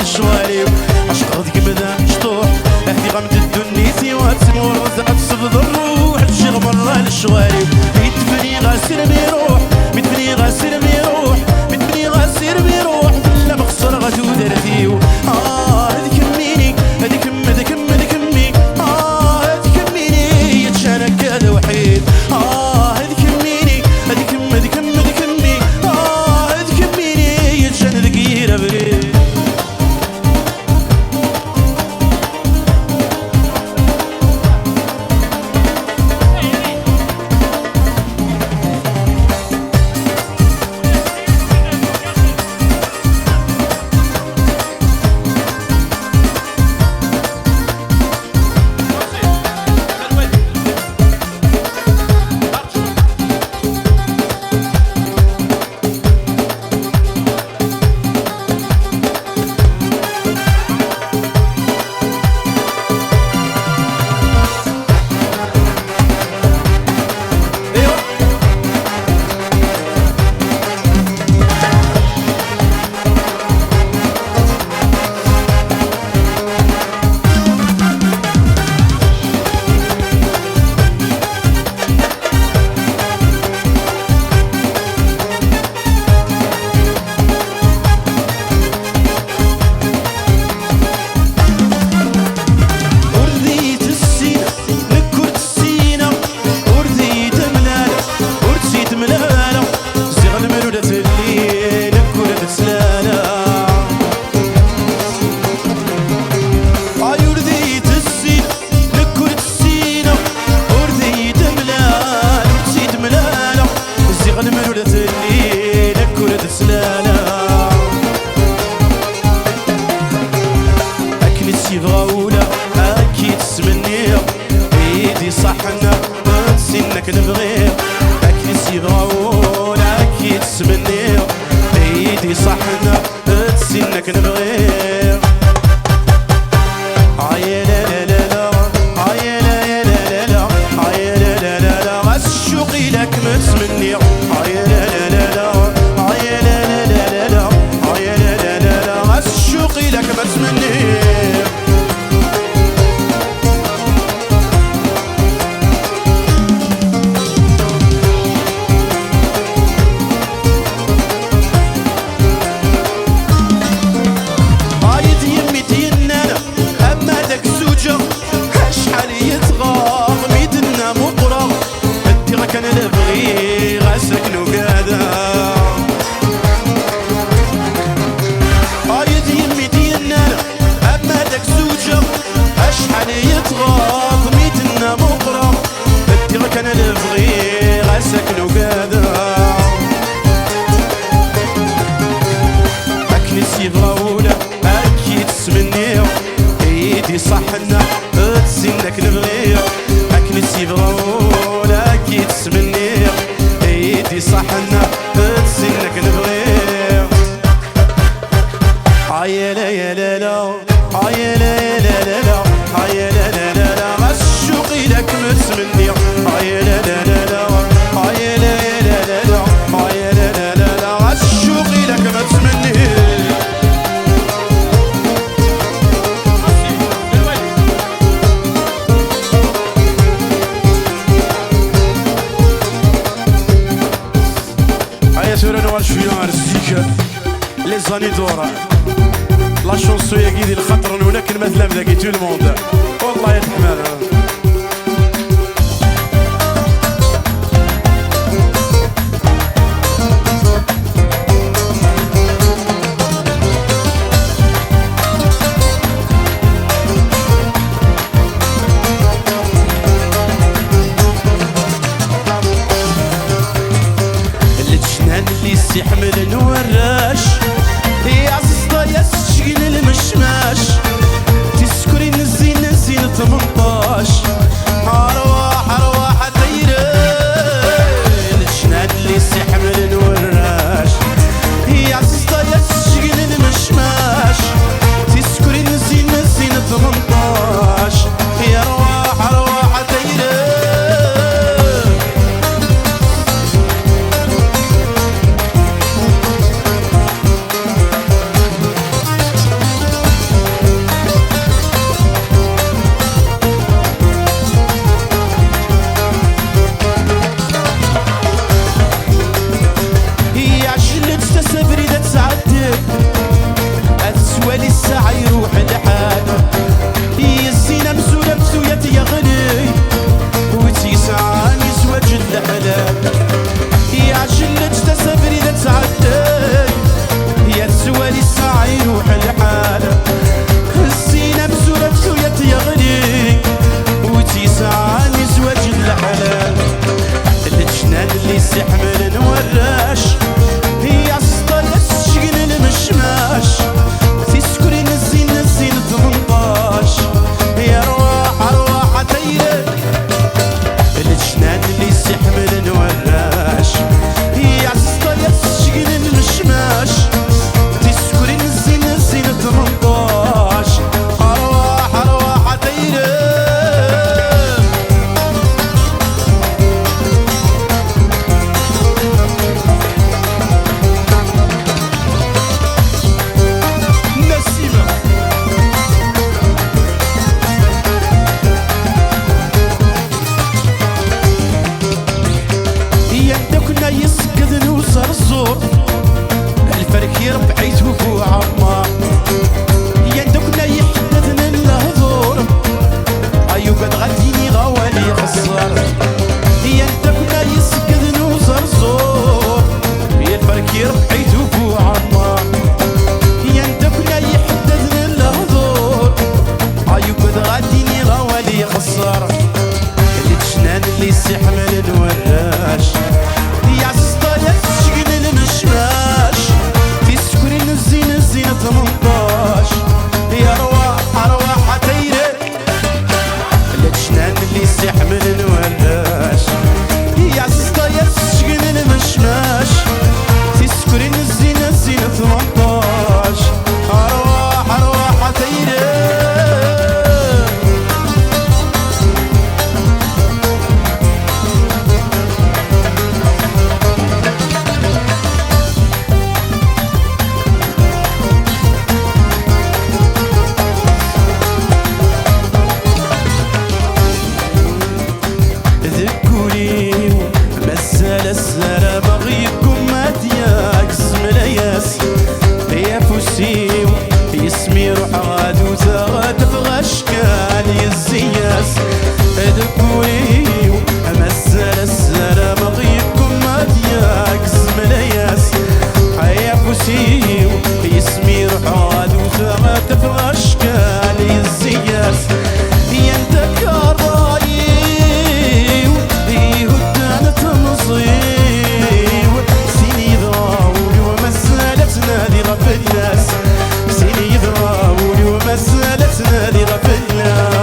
الشوالي عشق غدك بدا مشطوح اهدي غمد الدنيتي واتمور وزعت صفد الروح تشي غمر الشوالي ميتفني غاسر بيروح ميتفني غاسر بيروح ميتفني غاسر بيروح لا مخسر غتو درتيو هذيك ميني هذيك هذيك هذيك مي هذيك ميني يتشانك هذا وحيد هذيك ميني هذيك هذيك هذيك مي هذيك ميني يتشان ذكيرة بريد نبغيه اكيد سيبغاون اكيد تسمنيه ايدي صحنا تسنك نبغيه عيا لا لا لا عيا لا لا لا عيا لا لا لا الشوق لك متمني عيا لا لا لا عيا لا لا لا عيا لا لا لا الشوق لك متمني كان نبغي غاسلك نقادا عايد يمي ديالنا اما داك زوجة اشحال يتغاض ميتنا مقرا بدي كان نبغي غاسلك نقادا اكني سيبغاونا اكيد تسمني ايدي صحنا تسنك نبغي اكني سيبغاونا اكيد تسمني ايدي صحنا تسنك نبغي عيا لا يا لا لا عيا لا لا لا لا عيا لا لا لا لا الشوق لك متمني عيا لا لا لا لا عيا لا لا لا لا عيا لا لا لا لا الشوق لك متمني سورة نوال شوية عرسيك لي زاني دورا لا شونسو يا كيدي الخطر هناك المثلام ذاكي تو الموند والله يا تحمل يحمل نوراش يا عزيزتا يا سجين المشماش تسكرين الزين زينة 18 يسمي روح غادو تغادف غشكال يزياس دكوري مسال السلام غيبكم مدياك زملياس حيا فوسيو يسمي روح غادو تغادف غشكال يزياس ينتك الرايو يهدان تنصيو سيني ضاولي ومسالتنا ذي غف الناس سيني ضاولي ومسالتنا ذي غف الناس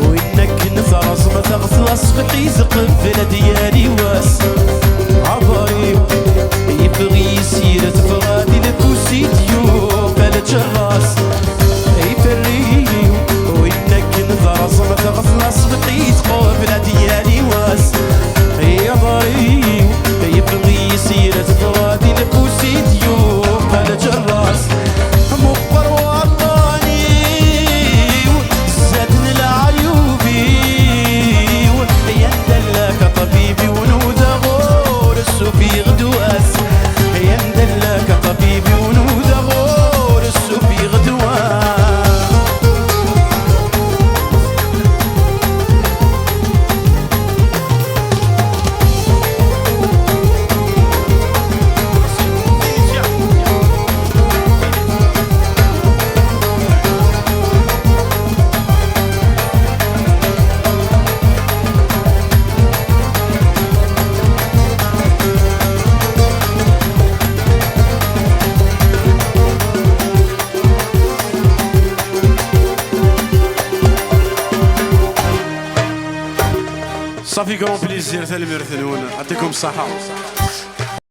وإنك نفرز ما تغطلس بحيزق في ديالي واس عبري يبغي يسير تفغادي لبوسيديو بالجراس يفري وإنك نفرز ما تغطلس بحيزق في ديالي واس عبري يبغي يسير تفغادي لبوسيديو بالجراس مقبر وطني زادني العيوبي يندلك طبيبي ونود غور السوفي غدواس يندلك طبيبي ونود غور السوفي غدواس صافي كرون بليزير تالميرثنون يعطيكم الصحة.